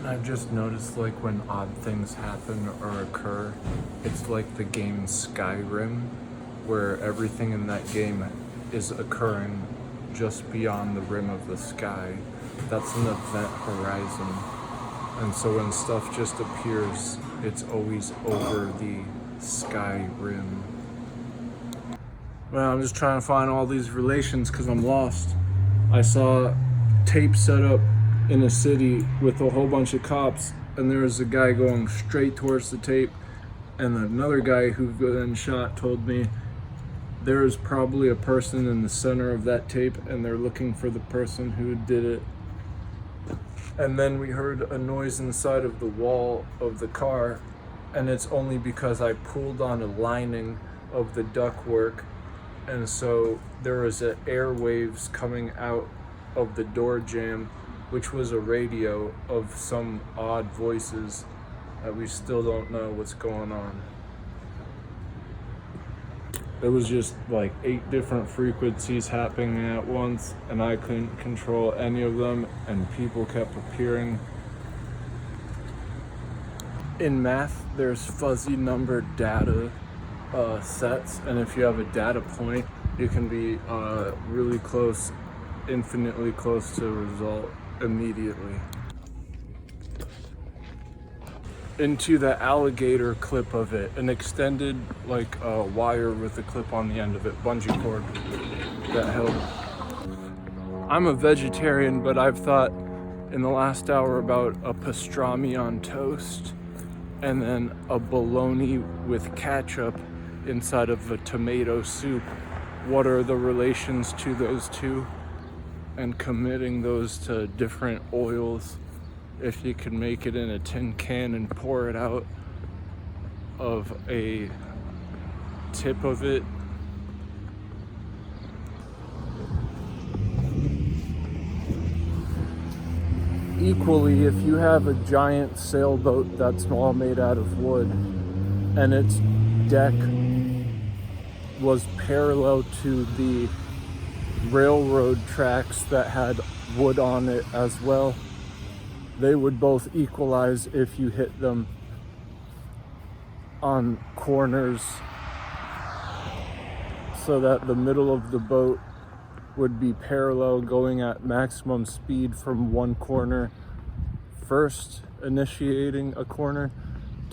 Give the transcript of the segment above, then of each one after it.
I've just noticed like when odd things happen or occur, it's like the game Skyrim, where everything in that game is occurring just beyond the rim of the sky. That's an event horizon. And so when stuff just appears, it's always over the sky rim. Well, I'm just trying to find all these relations because I'm lost. I saw tape set up in a city with a whole bunch of cops, and there was a guy going straight towards the tape, and another guy who then shot told me there is probably a person in the center of that tape and they're looking for the person who did it. And then we heard a noise inside of the wall of the car, and it's only because I pulled on a lining of the ductwork, and so there was airwaves coming out of the door jamb, which was a radio of some odd voices that we still don't know what's going on. It was just like 8 different frequencies happening at once, and I couldn't control any of them, and people kept appearing. In math, there's fuzzy numbered data sets, and if you have a data point, you can be really close, infinitely close to a result immediately. Into the alligator clip of it, an extended like wire with a clip on the end of it, bungee cord that held. I'm a vegetarian, but I've thought in the last hour about a pastrami on toast and then a bologna with ketchup inside of a tomato soup. What are the relations to those two? And committing those to different oils. If you could make it in a tin can and pour it out of a tip of it. Equally, if you have a giant sailboat that's all made out of wood and its deck was parallel to the railroad tracks that had wood on it as well, they would both equalize if you hit them on corners, so that the middle of the boat would be parallel, going at maximum speed from one corner, first initiating a corner,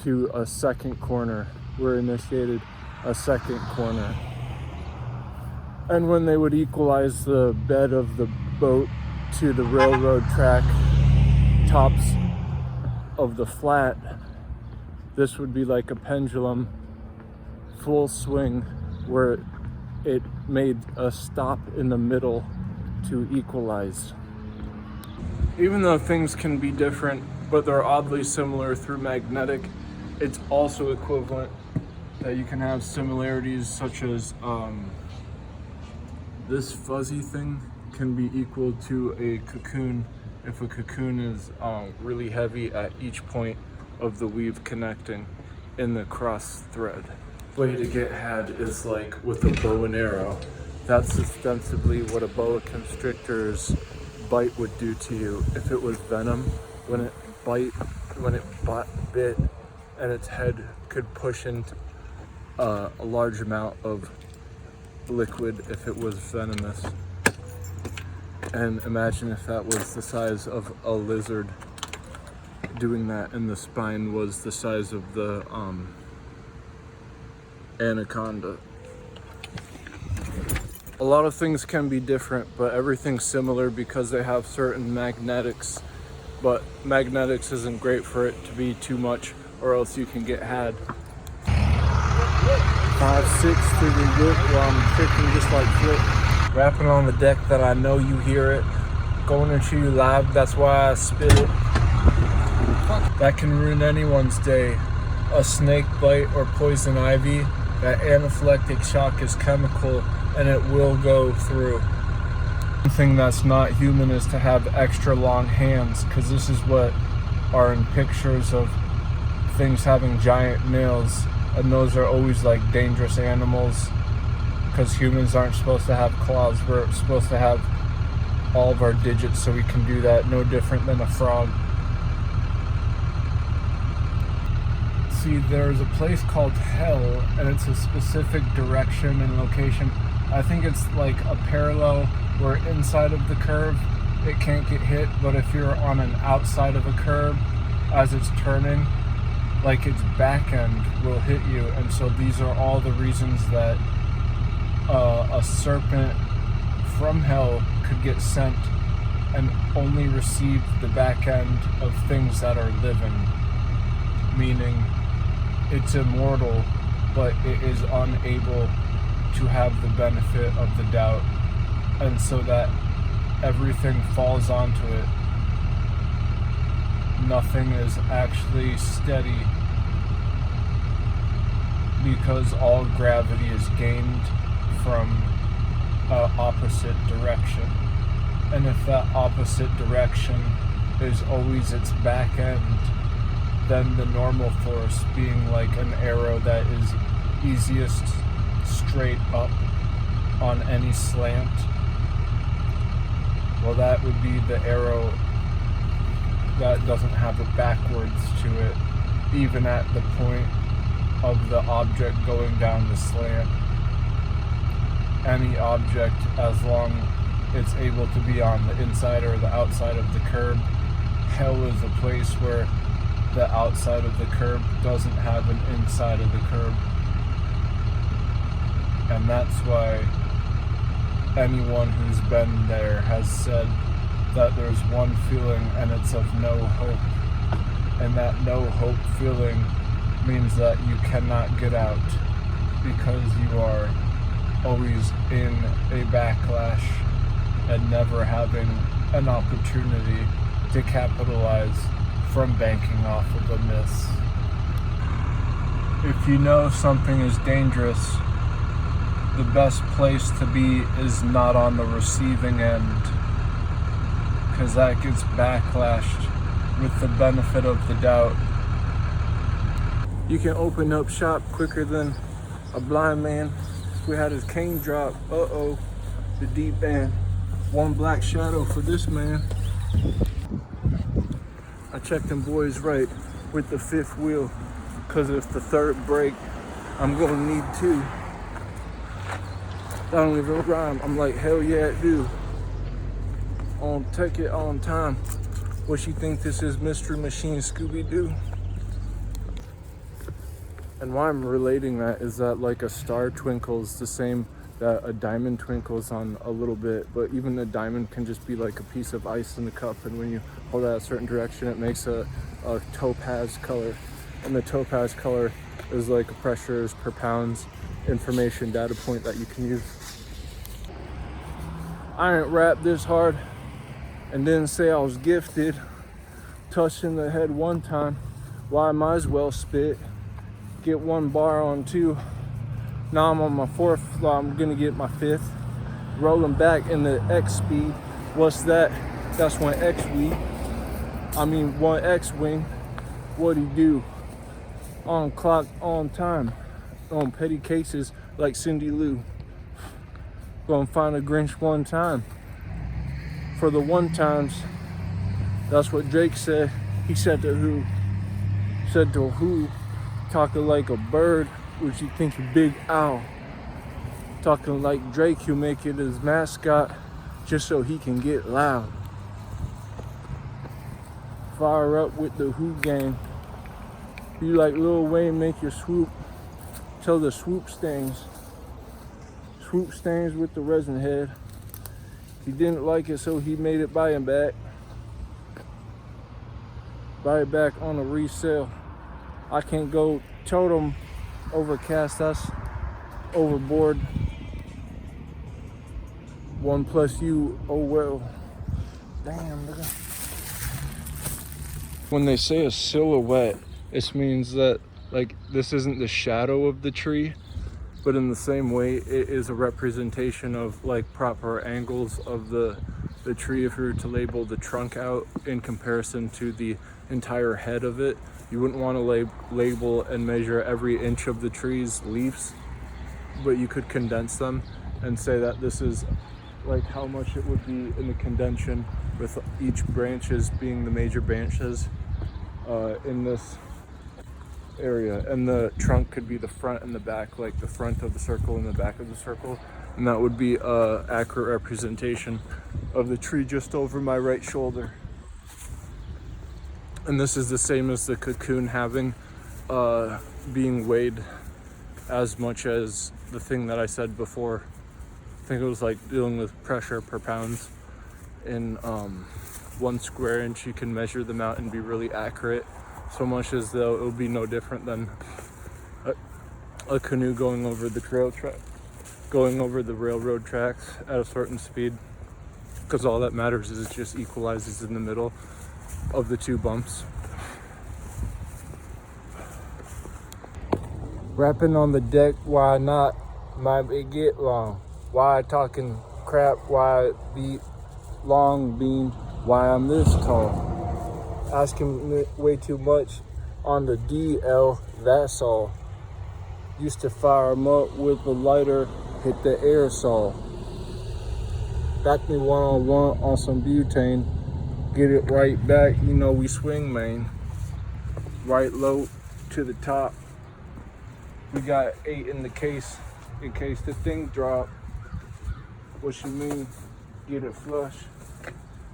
to a second corner where initiated a second corner. And when they would equalize the bed of the boat to the railroad track tops of the flat, this would be like a pendulum, full swing, where it made a stop in the middle to equalize. Even though things can be different, but they're oddly similar through magnetic, it's also equivalent that you can have similarities, such as this fuzzy thing can be equal to a cocoon if a cocoon is really heavy at each point of the weave connecting in the cross thread. Way to get had is like with a bow and arrow. That's ostensibly what a boa constrictor's bite would do to you. If it was venom, when it bit, and its head could push into a large amount of liquid if it was venomous. And imagine if that was the size of a lizard doing that, and the spine was the size of the anaconda. A lot of things can be different, but everything's similar because they have certain magnetics. But magnetics isn't great for it to be too much, or else you can get had. 5-6 to the whip while I'm tricking just like Flip. Rapping on the deck that I know you hear it. Going into you live, that's why I spit it. That can ruin anyone's day. A snake bite or poison ivy, that anaphylactic shock is chemical and it will go through. One thing that's not human is to have extra long hands, because this is what are in pictures of things having giant nails, and those are always like dangerous animals, because humans aren't supposed to have claws. We're supposed to have all of our digits so we can do that, no different than a frog. See, there's a place called Hell, and it's a specific direction and location. I think it's like a parallel where inside of the curve it can't get hit, but if you're on an outside of a curve as it's turning, like its back end will hit you. And so these are all the reasons that a serpent from hell could get sent and only receive the back end of things that are living, meaning it's immortal, but it is unable to have the benefit of the doubt, and so that everything falls onto it. Nothing is actually steady because all gravity is gained from an opposite direction. And if that opposite direction is always its back end, then the normal force, being like an arrow that is easiest straight up on any slant, well, that would be the arrow that doesn't have a backwards to it, even at the point of the object going down the slant. Any object, as long it's able to be on the inside or the outside of the curb. Hell is a place where the outside of the curb doesn't have an inside of the curb. And that's why anyone who's been there has said that there's one feeling, and it's of no hope. And that no hope feeling means that you cannot get out because you are always in a backlash and never having an opportunity to capitalize from banking off of a miss. If you know something is dangerous, the best place to be is not on the receiving end, because that gets backlashed with the benefit of the doubt. You can open up shop quicker than a blind man. We had his cane drop. Uh-oh, the deep end. One black shadow for this man. I checked them boys right with the fifth wheel, because if the third break, I'm gonna need two. That don't even rhyme. I'm like, hell yeah, it do. On take it on time. What you think this is, Mystery Machine Scooby-Doo? And why I'm relating that is that like a star twinkles the same that a diamond twinkles on a little bit, but even a diamond can just be like a piece of ice in the cup, and when you hold that a certain direction, it makes a topaz color, and the topaz color is like a pressures per pounds information data point that you can use. I ain't rapped this hard and didn't say I was gifted. Touched in the head one time, why I might as well spit. Get one bar on two. Now I'm on my fourth, I'm gonna get my fifth. Rolling back in the X speed. What's that? That's one X-wing. One X-wing. What'd he do? On clock, on time. On petty cases like Cindy Lou. Gonna find a Grinch one time. For the one times, that's what Drake said. He said to who? Said to who? Talking like a bird, which you think a big owl. Talking like Drake, he'll make it his mascot just so he can get loud. Fire up with the Who gang. You like Lil Wayne, make your swoop. Tell the swoop stains. Swoop stains with the resin head. He didn't like it, so he made it buy him back. Buy it back on a resale. I can't go totem overcast, that's overboard. 1 + you, oh well. Damn, nigga. When they say a silhouette, it means that like this isn't the shadow of the tree, but in the same way it is a representation of like proper angles of the tree. If you were to label the trunk out in comparison to the entire head of it, you wouldn't want to label and measure every inch of the tree's leaves, but you could condense them and say that this is like how much it would be in the condension, with each branches being the major branches in this area, and the trunk could be the front and the back, like the front of the circle and the back of the circle, and that would be a accurate representation of the tree just over my right shoulder. And this is the same as the cocoon having being weighed as much as the thing that I said before. I think it was like dealing with pressure per pounds. In 1 square inch, you can measure them out and be really accurate, so much as though it would be no different than a canoe going over the railroad tracks at a certain speed, because all that matters is it just equalizes in the middle of the 2 bumps. Rapping on the deck, why not? Might it get long? Why talking crap? Why be long beam? Why I'm this tall? Asking way too much on the DL, that's all. Used to fire 'em up with a lighter, hit the aerosol. Back me one-on-one on some butane. Get it right back, you know we swing, man. Right low to the top. We got 8 in the case in case the thing drop. What you mean? Get it flush.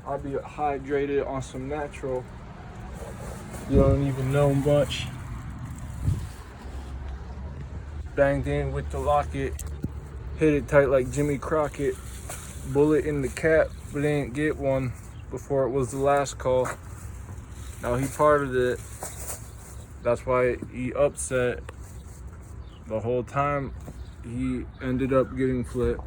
I'll be hydrated on some natural. You don't even know much. Banged in with the locket. Hit it tight like Jimmy Crockett. Bullet in the cap, but didn't get one before it was the last call. Now he parted it. That's why he upset. The whole time he ended up getting flipped.